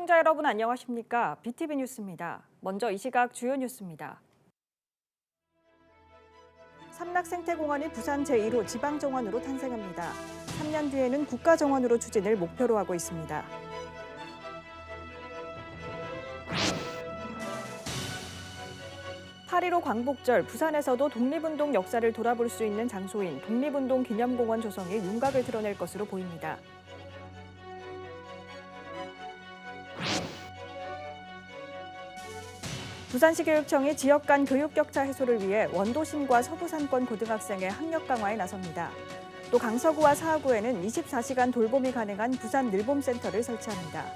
시청자 여러분 안녕하십니까? BTV 뉴스입니다. 먼저 이 시각 주요 뉴스입니다. 삼락생태공원이 부산 제1호 지방정원으로 탄생합니다. 3년 뒤에는 국가정원으로 추진을 목표로 하고 있습니다. (8.15) 광복절, 부산에서도 독립운동 역사를 돌아볼 수 있는 장소인 독립운동 기념공원 조성이 윤곽을 드러낼 것으로 보입니다. 부산시 교육청이 지역 간 교육 격차 해소를 위해 원도심과 서부산권 고등학생의 학력 강화에 나섭니다. 또 강서구와 사하구에는 24시간 돌봄이 가능한 부산 늘봄센터를 설치합니다.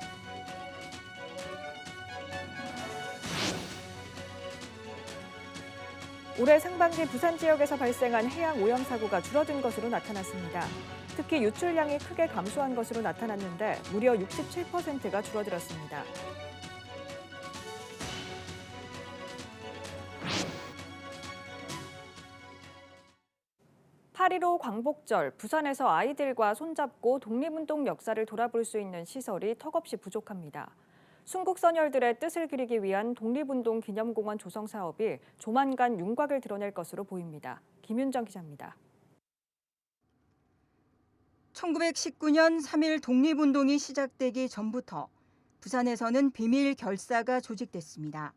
올해 상반기 부산 지역에서 발생한 해양 오염 사고가 줄어든 것으로 나타났습니다. 특히 유출량이 크게 감소한 것으로 나타났는데 무려 67%가 줄어들었습니다. (8.15) 광복절, 부산에서 아이들과 손잡고 독립운동 역사를 돌아볼 수 있는 시설이 턱없이 부족합니다. 순국선열들의 뜻을 기리기 위한 독립운동 기념공원 조성 사업이 조만간 윤곽을 드러낼 것으로 보입니다. 김윤정 기자입니다. 1919년 3.1 독립운동이 시작되기 전부터 부산에서는 비밀 결사가 조직됐습니다.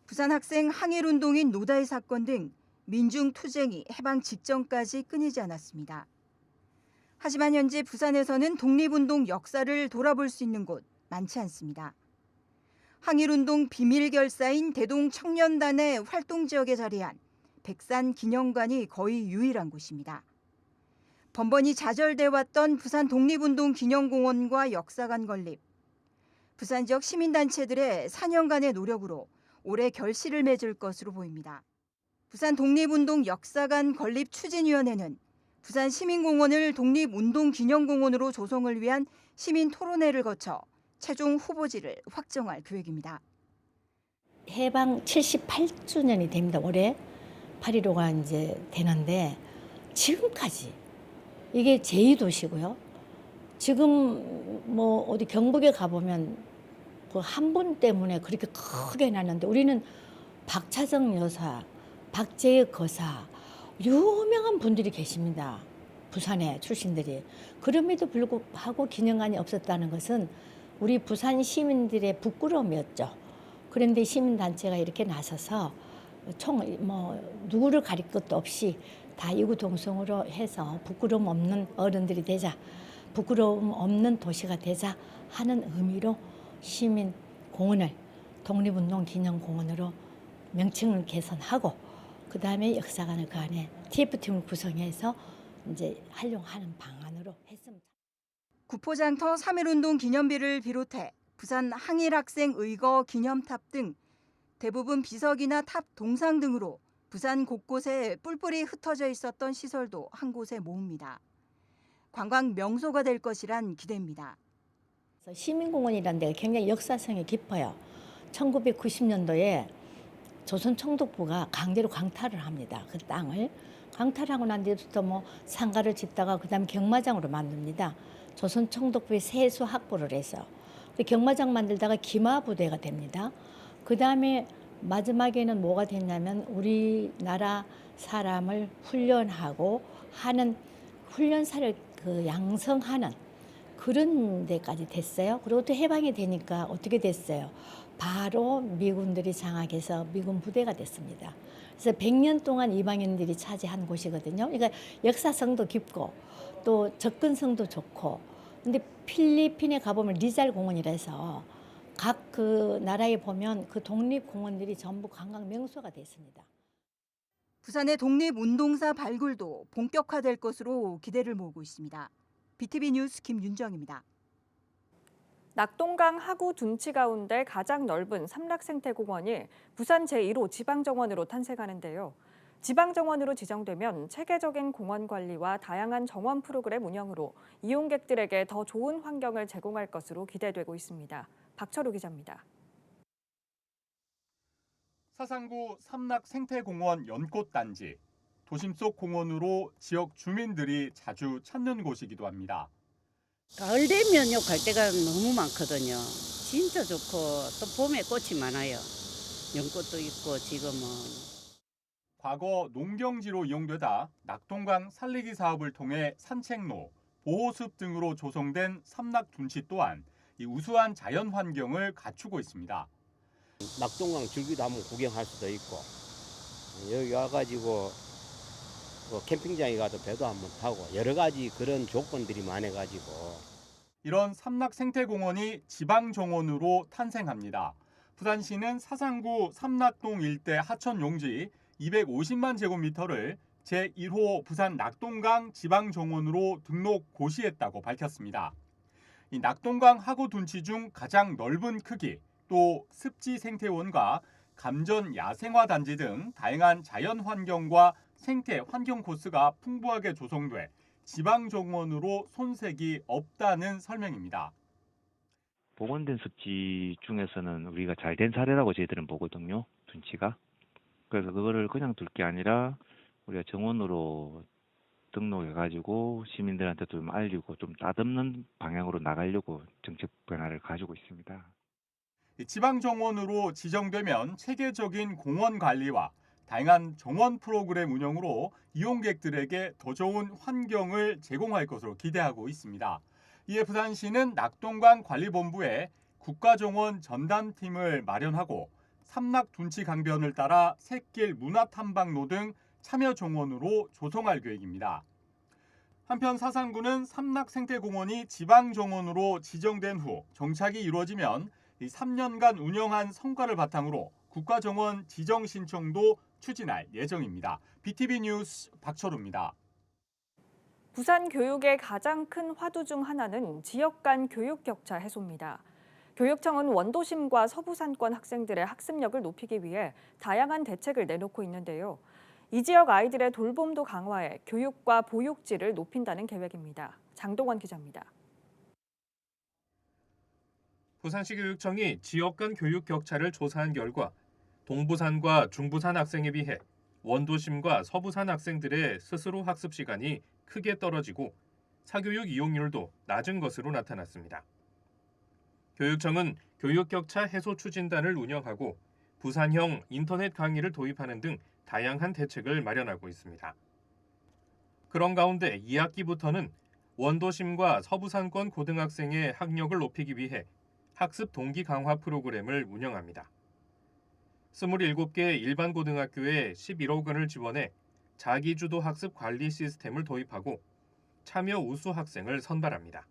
부산 학생 항일운동인 노다의 사건 등 민중투쟁이 해방 직전까지 끊이지 않았습니다. 하지만 현재 부산에서는 독립운동 역사를 돌아볼 수 있는 곳 많지 않습니다. 항일운동 비밀 결사인 대동청년단의 활동 지역에 자리한 백산 기념관이 거의 유일한 곳입니다. 번번이 좌절돼 왔던 부산 독립운동 기념공원과 역사관 건립. 부산 지역 시민단체들의 4년간의 노력으로 올해 결실을 맺을 것으로 보입니다. 부산 독립운동 역사관 건립 추진위원회는 부산 시민공원을 독립운동기념공원으로 조성을 위한 시민 토론회를 거쳐 최종 후보지를 확정할 계획입니다. 해방 78주년이 됩니다. 올해 8.15가 이제 되는데 지금까지 이게 제2도시고요. 지금 뭐 어디 경북에 가보면 그 한 분 때문에 그렇게 크게 났는데 우리는 박차정 여사, 박재의 거사 유명한 분들이 계십니다. 부산에 출신들이. 그럼에도 불구하고 기념관이 없었다는 것은 우리 부산 시민들의 부끄러움이었죠. 그런데 시민단체가 이렇게 나서서 누구를 가릴 것도 없이 다 이구동성으로 해서 부끄러움 없는 어른들이 되자, 부끄러움 없는 도시가 되자 하는 의미로 시민공원을 독립운동 기념공원으로 명칭을 개선하고 그 다음에 역사관을 그 안에 TF팀을 구성해서 이제 활용하는 방안으로 했습니다. 구포장터 3.1운동 기념비를 비롯해 부산 항일학생 의거 기념탑 등 대부분 비석이나 탑 동상 등으로 부산 곳곳에 뿔뿔이 흩어져 있었던 시설도 한 곳에 모읍니다. 관광 명소가 될 것이란 기대입니다. 시민공원이라는 데가 굉장히 역사성이 깊어요. 1990년도에 조선 총독부가 강제로 강탈을 합니다. 그 땅을. 강탈하고 난 뒤부터 뭐 상가를 짓다가 그다음에 경마장으로 만듭니다. 조선 총독부의 세수 확보를 해서. 경마장 만들다가 기마부대가 됩니다. 그다음에 마지막에는 뭐가 됐냐면 우리나라 사람을 훈련하고 하는 훈련사를 양성하는 그런 데까지 됐어요. 그리고 또 해방이 되니까 어떻게 됐어요? 바로 미군들이 장악해서 미군 부대가 됐습니다. 그래서 100년 동안 이방인들이 차지한 곳이거든요. 그러니까 역사성도 깊고 또 접근성도 좋고. 근데 필리핀에 가보면 리잘 공원이라서 각 그 나라에 보면 그 독립공원들이 전부 관광 명소가 됐습니다. 부산의 독립운동사 발굴도 본격화될 것으로 기대를 모으고 있습니다. BTV 뉴스 김윤정입니다. 낙동강 하구 둔치 가운데 가장 넓은 삼락생태공원이 부산 제1호 지방정원으로 탄생하는데요. 지방정원으로 지정되면 체계적인 공원 관리와 다양한 정원 프로그램 운영으로 이용객들에게 더 좋은 환경을 제공할 것으로 기대되고 있습니다. 박철우 기자입니다. 사상구 삼락생태공원 연꽃단지. 도심 속 공원으로 지역 주민들이 자주 찾는 곳이기도 합니다. 가을 되면요 갈 데가 너무 많거든요. 진짜 좋고 또 봄에 꽃이 많아요. 연꽃도 있고 지금은. 과거 농경지로 이용되다 낙동강 살리기 사업을 통해 산책로, 보호숲 등으로 조성된 삼락 둔치 또한 이 우수한 자연 환경을 갖추고 있습니다. 낙동강 줄기도 한번 구경할 수도 있고 여기 와가지고 캠핑장에 가서 배도 한번 타고 여러 가지 그런 조건들이 많아가지고 이런 삼락 생태공원이 지방정원으로 탄생합니다. 부산시는 사상구 삼락동 일대 하천 용지 250만 제곱미터를 제1호 부산 낙동강 지방정원으로 등록 고시했다고 밝혔습니다. 이 낙동강 하구 둔치 중 가장 넓은 크기, 또 습지 생태원과 감전 야생화 단지 등 다양한 자연 환경과 생태 환경 코스가 풍부하게 조성돼 지방정원으로 손색이 없다는 설명입니다. 복원된 습지 중에서는 우리가 잘 된 사례라고 저희들은 보거든요. 둔치가. 그래서 그거를 그냥 둘 게 아니라 우리가 정원으로 등록해가지고 시민들한테 좀 알리고 좀 따듬는 방향으로 나가려고 정책 변화를 가지고 있습니다. 지방정원으로 지정되면 체계적인 공원 관리와 다양한 정원 프로그램 운영으로 이용객들에게 더 좋은 환경을 제공할 것으로 기대하고 있습니다. 이에 부산시는 낙동강 관리본부에 국가정원 전담팀을 마련하고 삼락 둔치 강변을 따라 샛길 문화탐방로 등 참여 정원으로 조성할 계획입니다. 한편 사상구는 삼락 생태공원이 지방정원으로 지정된 후 정착이 이루어지면 3년간 운영한 성과를 바탕으로 국가정원 지정 신청도 추진할 예정입니다. BTV 뉴스 박철우입니다. 부산 교육의 가장 큰 화두 중 하나는 지역 간 교육 격차 해소입니다. 교육청은 원도심과 서부산권 학생들의 학습력을 높이기 위해 다양한 대책을 내놓고 있는데요. 이 지역 아이들의 돌봄도 강화해 교육과 보육질을 높인다는 계획입니다. 장동원 기자입니다. 부산시 교육청이 지역 간 교육 격차를 조사한 결과 동부산과 중부산 학생에 비해 원도심과 서부산 학생들의 스스로 학습 시간이 크게 떨어지고 사교육 이용률도 낮은 것으로 나타났습니다. 교육청은 교육 격차 해소 추진단을 운영하고 부산형 인터넷 강의를 도입하는 등 다양한 대책을 마련하고 있습니다. 그런 가운데 2학기부터는 원도심과 서부산권 고등학생의 학력을 높이기 위해 학습 동기 강화 프로그램을 운영합니다. 27개 일반 고등학교에 11억 원을 지원해 자기주도 학습 관리 시스템을 도입하고 참여 우수 학생을 선발합니다.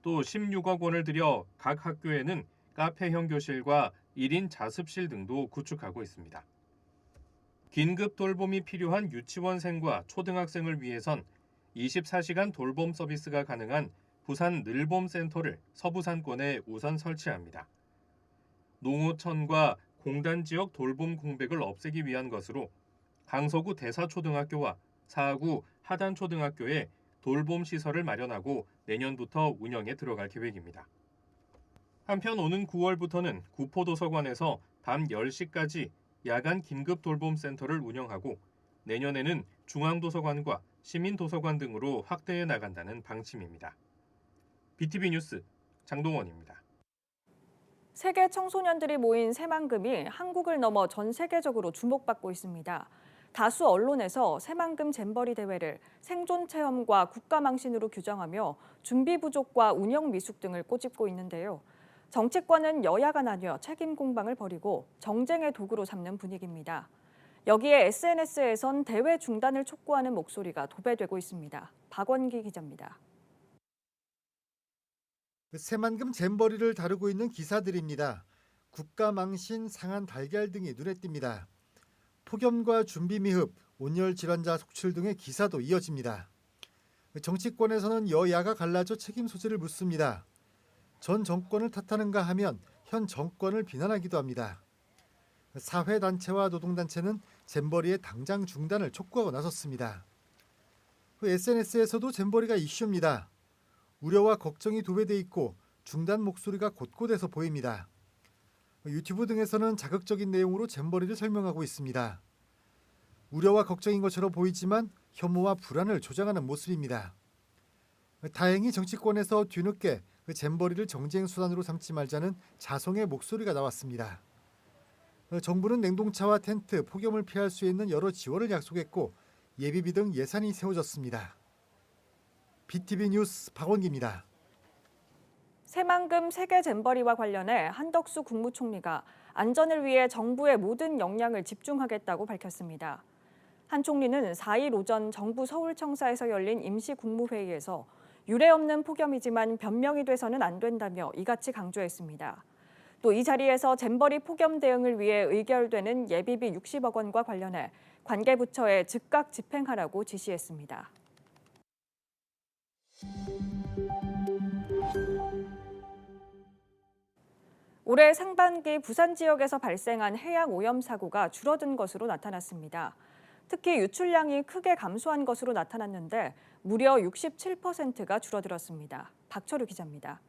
또 16억 원을 들여 각 학교에는 카페형 교실과 1인 자습실 등도 구축하고 있습니다. 긴급 돌봄이 필요한 유치원생과 초등학생을 위해선 24시간 돌봄 서비스가 가능한 부산 늘봄센터를 서부산권에 우선 설치합니다. 농어촌과 공단 지역 돌봄 공백을 없애기 위한 것으로 강서구 대사초등학교와 사구 하단초등학교에 돌봄 시설을 마련하고 내년부터 운영에 들어갈 계획입니다. 한편 오는 9월부터는 구포도서관에서 밤 10시까지 야간 긴급 돌봄 센터를 운영하고 내년에는 중앙도서관과 시민도서관 등으로 확대해 나간다는 방침입니다. BTV 뉴스 장동원입니다. 세계 청소년들이 모인 새만금이 한국을 넘어 전 세계적으로 주목받고 있습니다. 다수 언론에서 새만금 잼버리 대회를 생존 체험과 국가망신으로 규정하며 준비 부족과 운영 미숙 등을 꼬집고 있는데요. 정치권은 여야가 나뉘어 책임 공방을 벌이고 정쟁의 도구로 삼는 분위기입니다. 여기에 SNS에선 대회 중단을 촉구하는 목소리가 도배되고 있습니다. 박원기 기자입니다. 새만금 잼버리를 다루고 있는 기사들입니다. 국가망신, 상한 달걀 등이 눈에 띕니다. 폭염과 준비 미흡, 온열 질환자 속출 등의 기사도 이어집니다. 정치권에서는 여야가 갈라져 책임 소재를 묻습니다. 전 정권을 탓하는가 하면 현 정권을 비난하기도 합니다. 사회단체와 노동단체는 잼버리의 당장 중단을 촉구하고 나섰습니다. SNS에서도 잼버리가 이슈입니다. 우려와 걱정이 도배돼 있고 중단 목소리가 곳곳에서 보입니다. 유튜브 등에서는 자극적인 내용으로 잼버리를 설명하고 있습니다. 우려와 걱정인 것처럼 보이지만 혐오와 불안을 조장하는 모습입니다. 다행히 정치권에서 뒤늦게 잼버리를 정쟁 수단으로 삼지 말자는 자성의 목소리가 나왔습니다. 정부는 냉동차와 텐트, 폭염을 피할 수 있는 여러 지원을 약속했고 예비비 등 예산이 세워졌습니다. BTV 뉴스 박원기입니다. 새만금 세계 잼버리와 관련해 한덕수 국무총리가 안전을 위해 정부의 모든 역량을 집중하겠다고 밝혔습니다. 한 총리는 4일 오전 정부 서울청사에서 열린 임시국무회의에서 유례없는 폭염이지만 변명이 돼서는 안 된다며 이같이 강조했습니다. 또 이 자리에서 잼버리 폭염 대응을 위해 의결되는 예비비 60억 원과 관련해 관계 부처에 즉각 집행하라고 지시했습니다. 올해 상반기 부산 지역에서 발생한 해양 오염 사고가 줄어든 것으로 나타났습니다. 특히 유출량이 크게 감소한 것으로 나타났는데 무려 67%가 줄어들었습니다. 박철우 기자입니다.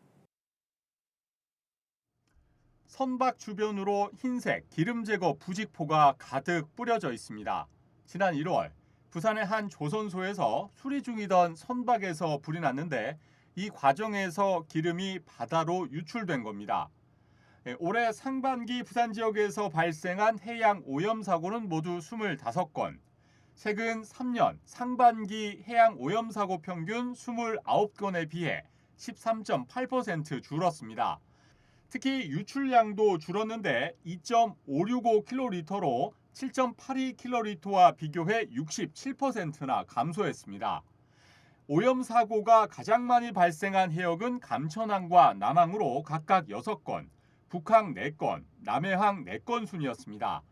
선박 주변으로 흰색 기름 제거 부직포가 가득 뿌려져 있습니다. 지난 1월 부산의 한 조선소에서 수리 중이던 선박에서 불이 났는데 이 과정에서 기름이 바다로 유출된 겁니다. 올해 상반기 부산 지역에서 발생한 해양 오염 사고는 모두 25건. 최근 3년 상반기 해양 오염 사고 평균 29건에 비해 13.8% 줄었습니다. 특히 유출량도 줄었는데 2.565kl로 7.82kl와 비교해 67%나 감소했습니다. 오염 사고가 가장 많이 발생한 해역은 감천항과 남항으로 각각 6건, 북항 4건, 남해항 4건 순이었습니다.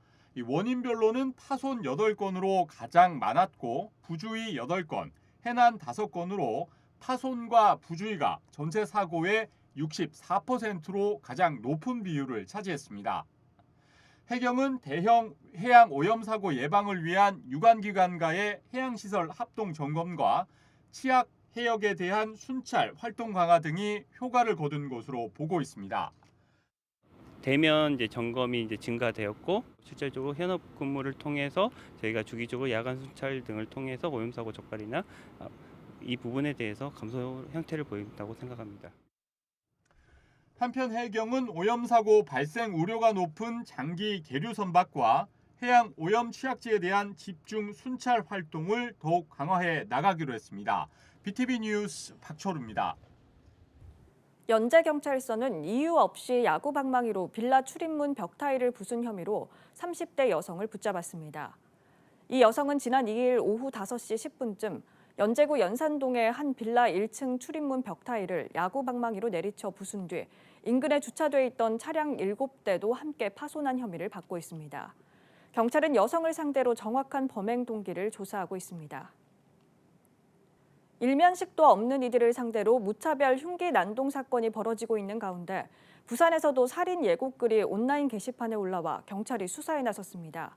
원인별로는 파손 8건으로 가장 많았고 부주의 8건, 해난 5건으로 파손과 부주의가 전체 사고의 64%로 가장 높은 비율을 차지했습니다. 해경은 대형 해양 오염 사고 예방을 위한 유관기관과의 해양시설 합동 점검과 취약 해역에 대한 순찰 활동 강화 등이 효과를 거둔 것으로 보고 있습니다. 대면 점검이 증가되었고 실질적으로 현업 근무를 통해서 저희가 주기적으로 야간 순찰 등을 통해서 오염 사고 적발이나 이 부분에 대해서 감소 형태를 보인다고 생각합니다. 한편 해경은 오염 사고 발생 우려가 높은 장기 계류 선박과 해양 오염 취약지에 대한 집중 순찰 활동을 더욱 강화해 나가기로 했습니다. BTV 뉴스 박철우입니다. 연제경찰서는 이유 없이 야구 방망이로 빌라 출입문 벽 타일을 부순 혐의로 30대 여성을 붙잡았습니다. 이 여성은 지난 2일 오후 5시 10분쯤 연제구 연산동의 한 빌라 1층 출입문 벽 타일을 야구 방망이로 내리쳐 부순 뒤 인근에 주차돼 있던 차량 7대도 함께 파손한 혐의를 받고 있습니다. 경찰은 여성을 상대로 정확한 범행 동기를 조사하고 있습니다. 일면식도 없는 이들을 상대로 무차별 흉기 난동 사건이 벌어지고 있는 가운데 부산에서도 살인 예고글이 온라인 게시판에 올라와 경찰이 수사에 나섰습니다.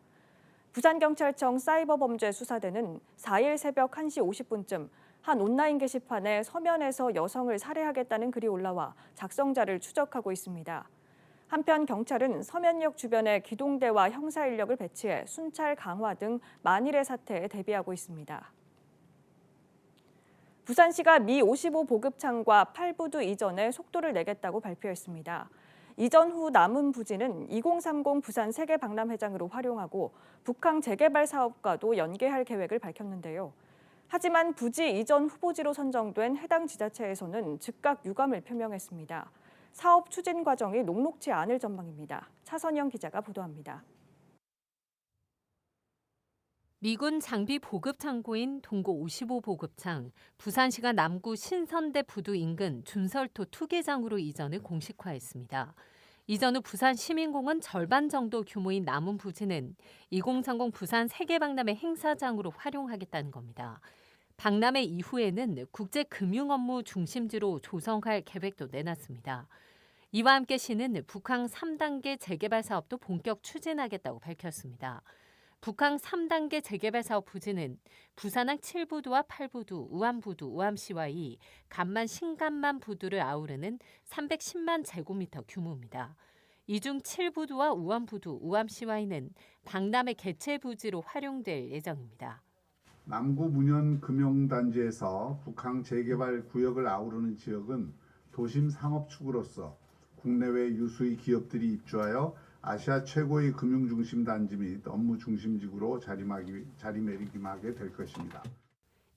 부산경찰청 사이버범죄수사대는 4일 새벽 1시 50분쯤 한 온라인 게시판에 서면에서 여성을 살해하겠다는 글이 올라와 작성자를 추적하고 있습니다. 한편 경찰은 서면역 주변에 기동대와 형사인력을 배치해 순찰 강화 등 만일의 사태에 대비하고 있습니다. 부산시가 미 55 보급창과 8부두 이전에 속도를 내겠다고 발표했습니다. 이전 후 남은 부지는 2030 부산 세계박람회장으로 활용하고 북항 재개발 사업과도 연계할 계획을 밝혔는데요. 하지만 부지 이전 후보지로 선정된 해당 지자체에서는 즉각 유감을 표명했습니다. 사업 추진 과정이 녹록지 않을 전망입니다. 차선영 기자가 보도합니다. 미군 장비 보급 창고인 동고 55 보급창, 부산시가 남구 신선대 부두 인근 준설토 투기장으로 이전을 공식화했습니다. 이전 후 부산 시민공원 절반 정도 규모인 남은 부지는 2030 부산 세계박람회 행사장으로 활용하겠다는 겁니다. 박람회 이후에는 국제금융 업무 중심지로 조성할 계획도 내놨습니다. 이와 함께 시는 북항 3단계 재개발 사업도 본격 추진하겠다고 밝혔습니다. 북항 3단계 재개발 사업 부지는 부산항 7부두와 8부두, 우암부두, 우암시와이, 간만, 신간만 부두를 아우르는 310만 제곱미터 규모입니다. 이 중 7부두와 우암부두, 우암시와이는 박람회 개최 부지로 활용될 예정입니다. 남구 문현 금융단지에서 북한 재개발 구역을 아우르는 지역은 도심 상업축으로서 국내외 유수의 기업들이 입주하여 아시아 최고의 금융중심 단지 및 업무 중심지구로 자리매김하게 될 것입니다.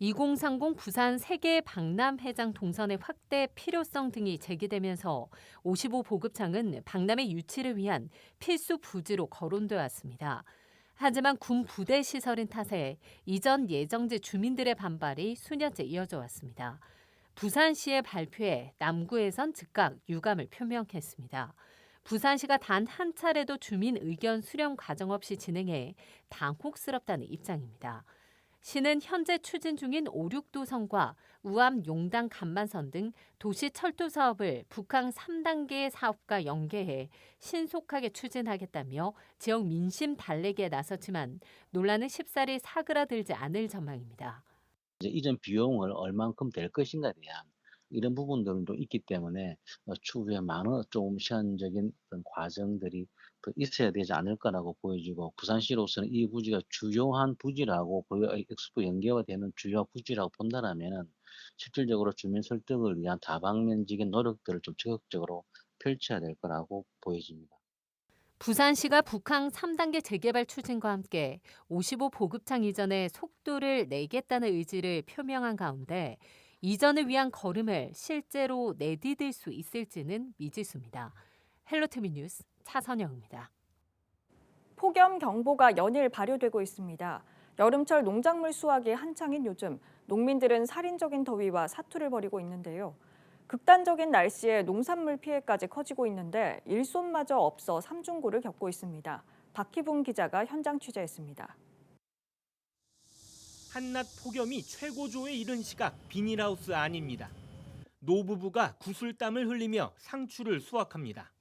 2030 부산 세계 박람 회장 동선의 확대 필요성 등이 제기되면서 55 보급창은 박람회 유치를 위한 필수 부지로 거론돼 왔습니다. 하지만 군 부대 시설인 탓에 이전 예정지 주민들의 반발이 수년째 이어져 왔습니다. 부산시의 발표에 남구에선 즉각 유감을 표명했습니다. 부산시가 단 한 차례도 주민 의견 수렴 과정 없이 진행해 당혹스럽다는 입장입니다. 시는 현재 추진 중인 5, 6도선과 우암 용당 간만선 등 도시 철도 사업을 북항 3단계 사업과 연계해 신속하게 추진하겠다며 지역 민심 달래기에 나섰지만 논란은 쉽사리 사그라들지 않을 전망입니다. 이전 비용을 얼만큼 될 것인가에 대한 이런 부분들도 있기 때문에 추후에 많은 좀 시한적인 어떤 과정들이 더 있어야 되지 않을까라고 보여지고 부산시로서는 이 부지가 주요한 부지라고 엑스포 연계가 되는 주요 부지라고 본다라면은 실질적으로 주민 설득을 위한 다방면적인 노력들을 좀 적극적으로 펼쳐야 될 거라고 보여집니다. 부산시가 북항 3단계 재개발 추진과 함께 55 보급창 이전에 속도를 내겠다는 의지를 표명한 가운데 이전을 위한 걸음을 실제로 내디딜 수 있을지는 미지수입니다. 헬로티비 뉴스 차선영입니다. 폭염 경보가 연일 발효되고 있습니다. 여름철 농작물 수확이 한창인 요즘 농민들은 살인적인 더위와 사투를 벌이고 있는데요. 극단적인 날씨에 농산물 피해까지 커지고 있는데 일손마저 없어 삼중고를 겪고 있습니다. 박희붕 기자가 현장 취재했습니다. 한낮 폭염이 최고조에 이른 시각 비닐하우스 안입니다. 노부부가 구슬땀을 흘리며 상추를 수확합니다.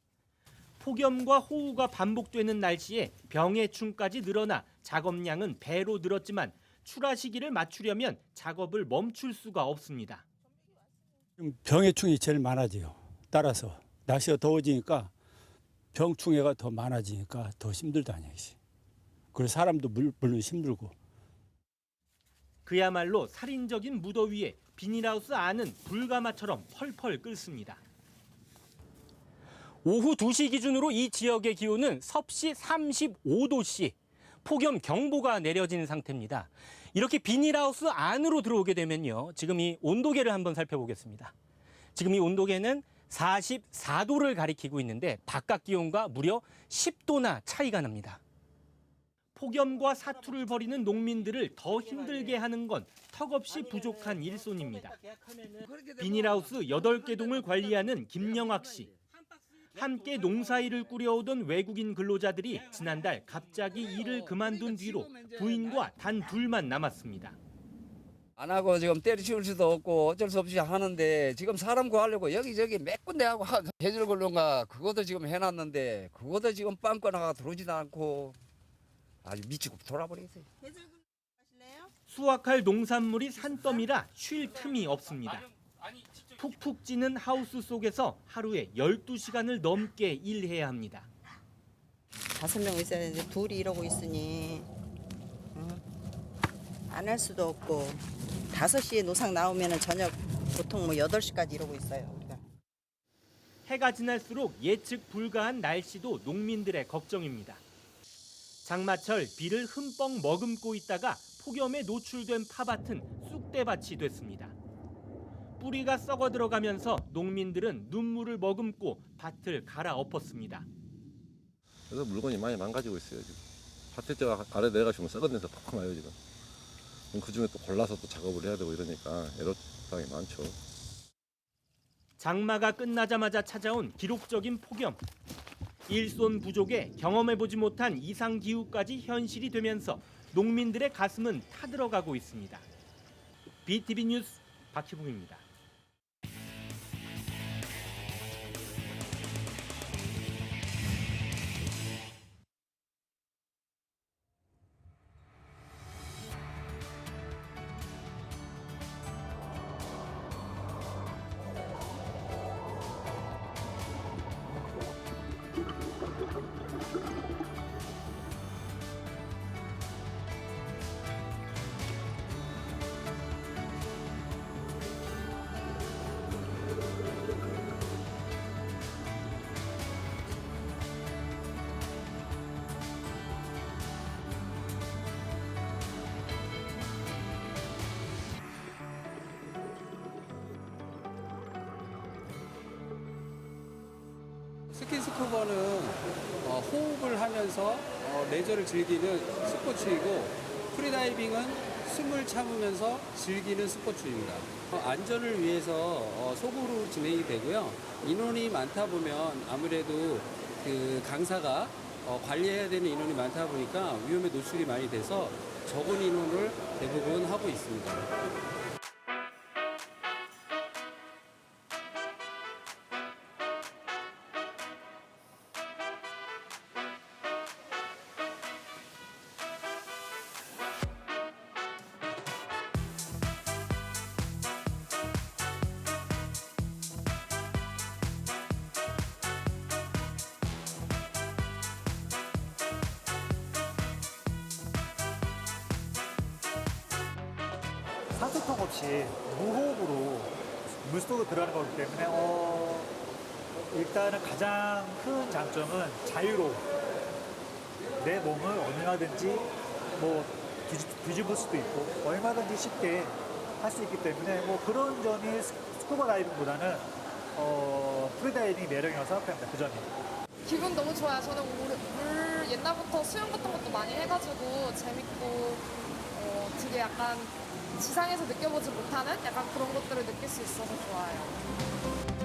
폭염과 호우가 반복되는 날씨에 병해충까지 늘어나 작업량은 배로 늘었지만 출하 시기를 맞추려면 작업을 멈출 수가 없습니다. 병해충이 제일 많아져요. 따라서 날씨가 더워지니까 병충해가 더 많아지니까 더 힘들다는 얘기지. 그래서 사람도 물론 힘들고. 그야말로 살인적인 무더위에 비닐하우스 안은 불가마처럼 펄펄 끓습니다. 오후 2시 기준으로 이 지역의 기온은 섭씨 35도씨, 폭염 경보가 내려진 상태입니다. 이렇게 비닐하우스 안으로 들어오게 되면요. 지금 이 온도계를 한번 살펴보겠습니다. 지금 이 온도계는 44도를 가리키고 있는데 바깥 기온과 무려 10도나 차이가 납니다. 폭염과 사투를 벌이는 농민들을 더 힘들게 하는 건 턱없이 부족한 일손입니다. 비닐하우스 8개 동을 관리하는 김영학 씨. 함께 농사일을 꾸려오던 외국인 근로자들이 지난달 갑자기 일을 그만둔 뒤로 부인과 단 둘만 남았습니다. 안 하고 지금 때려치울 수도 없고 어쩔 수 없이 하는데 지금 사람 구하려고 여기저기 몇 군데 하고 계절 근로인가 그것도 지금 해놨는데 그것도 지금 빵꾸나가 들어오지도 않고 아주 미치고 돌아버리겠어요. 수확할 농산물이 산더미라 쉴 틈이 없습니다. 푹푹 찌는 하우스 속에서 하루에 12시간을 넘게 일해야 합니다. 5명 있어야 되는데 둘이 이러고 있으니 안 할 수도 없고 5시에 노상 나오면 저녁 보통 8시까지 이러고 있어요. 우리가. 해가 지날수록 예측 불가한 날씨도 농민들의 걱정입니다. 장마철 비를 흠뻑 머금고 있다가 폭염에 노출된 팥밭은 쑥대밭이 됐습니다. 뿌리가 썩어 들어가면서 농민들은 눈물을 머금고 밭을 갈아엎었습니다. 그래서 물건이 많이 망가지고 있어요. 지금 밭에다가 아래 내려가시면 썩은 데서 팍팍 나요 지금. 그 중에 또 골라서 또 작업을 해야 되고 이러니까 애로사항이 많죠. 장마가 끝나자마자 찾아온 기록적인 폭염. 일손 부족에 경험해보지 못한 이상 기후까지 현실이 되면서 농민들의 가슴은 타들어가고 있습니다. BTV 뉴스 박희붕입니다. 스킨스쿠버는 호흡을 하면서 레저를 즐기는 스포츠이고 프리다이빙은 숨을 참으면서 즐기는 스포츠입니다. 안전을 위해서 소그룹으로 진행이 되고요. 인원이 많다 보면 아무래도 그 강사가 관리해야 되는 인원이 많다 보니까 위험에 노출이 많이 돼서 적은 인원을 대부분 하고 있습니다. 산소통 없이 무호흡으로 물속으로 들어가는 거기 때문에 일단은 가장 큰 장점은 자유로움. 내 몸을 얼마든지 뭐 뒤집을 수도 있고 얼마든지 쉽게 할 수 있기 때문에 뭐 그런 점이 스쿠버 다이빙보다는 프리다이빙 매력이라고 생각합니다. 그 점이. 기분 너무 좋아요. 저는 물 옛날부터 수영 같은 것도 많이 해가지고 재밌고 되게 약간 지상에서 느껴보지 못하는 약간 그런 것들을 느낄 수 있어서 좋아요.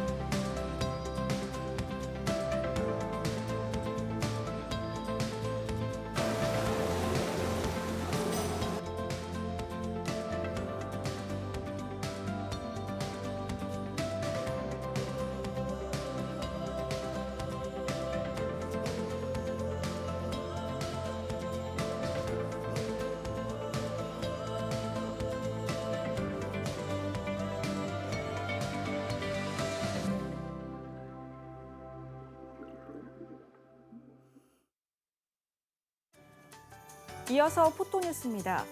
이어서 포토뉴스입니다.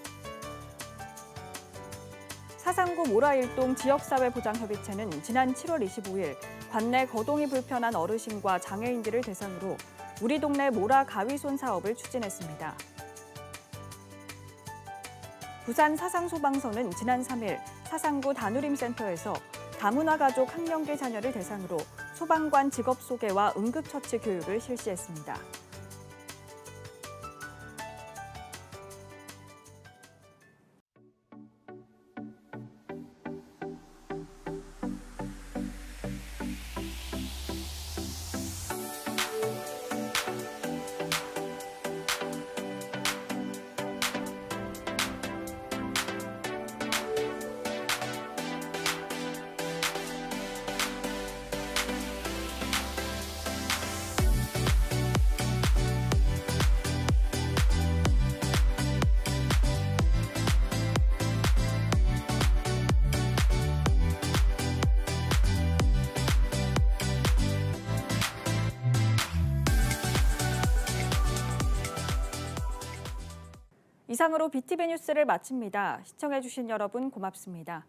사상구 모라일동 지역사회보장협의체는 지난 7월 25일 관내 거동이 불편한 어르신과 장애인들을 대상으로 우리 동네 모라 가위손 사업을 추진했습니다. 부산 사상소방서는 지난 3일 사상구 다누림센터에서 다문화 가족 1명계 자녀를 대상으로 소방관 직업 소개와 응급처치 교육을 실시했습니다. 이상으로 BTV 뉴스를 마칩니다. 시청해주신 여러분 고맙습니다.